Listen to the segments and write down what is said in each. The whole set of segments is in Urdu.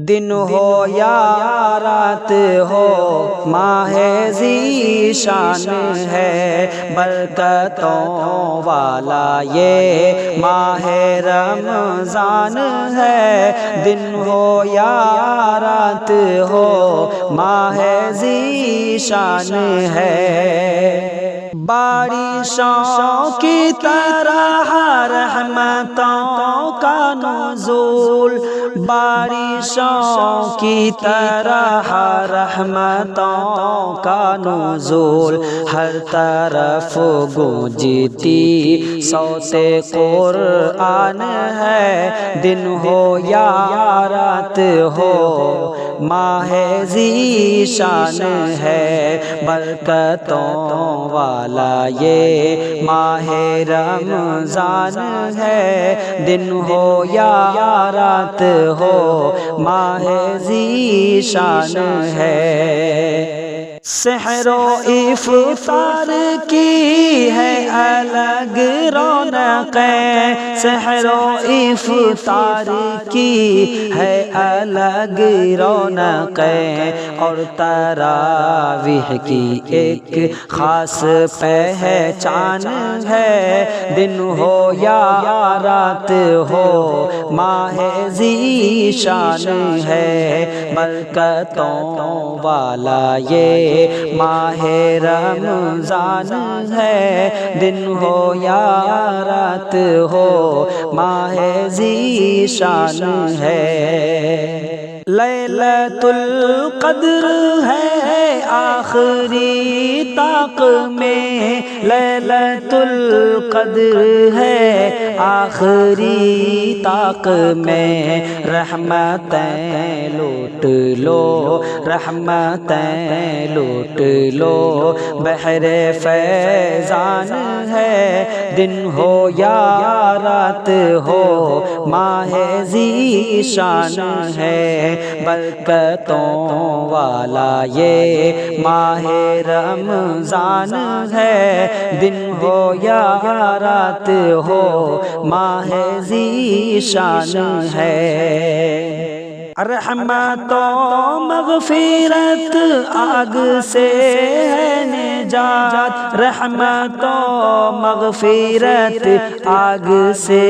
دن ہو یا رات ہو ماہ ذیشان ہے، برکتوں والا یہ ماہ رمضان ہے۔ دن ہو یا رات ہو ماہ ذیشان ہے، بارشوں کی طرح رحمتوں کا نزول، بارشوں کی طرح رحمتوں کا نزول، ہر طرف گونجتی صوت قرآن ہے۔ دن ہو یا رات ہو ماہ ذیشان ہے، برکتوں والا یہ ماہ رمضان ہے۔ دن ہو یا رات ہو ماہ ذیشان ہے، سحر و افطار کی ہے الگ رونقیں، سحر و افطار کی ہے الگ رونقیں، اور تراویح کی ایک خاص پہچان ہے۔ دن ہو یا رات ہو ماہ ذیشان ہے، برکتوں والا یہ ماہ رمضان ہے۔ دن ہو یا رات ہو ماہ ذیشان ہے، لیلۃ القدر ہے آخری طاق میں، لیلۃ القدر ہے آخری طاق میں، رحمتیں لوٹ لو رحمتیں لوٹ لو، بحر فیضان ہے۔ دن ہو یا رات ہو ماہ ذیشان ہے، برکتوں والا یہ ماہ رمضان ہے۔ دن ہو یا رات ہو ماہ ذیشان ہے، رحمت و مغفرت آگ سے ہے نجات، رحمت و مغفرت آگ سے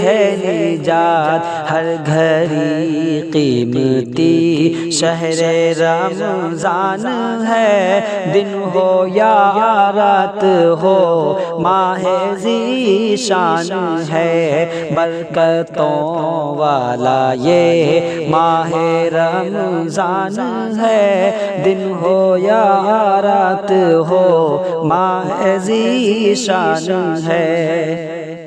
ہے نجات، ہر گھڑی قیمتی شہر رمضان ہے۔ دن ہو یا رات ہو ماہ ذیشان ہے، برکتوں والا یہ ماہ رمضان ہے۔ دن ہو یا رات ہو ماہ ذیشان ہے۔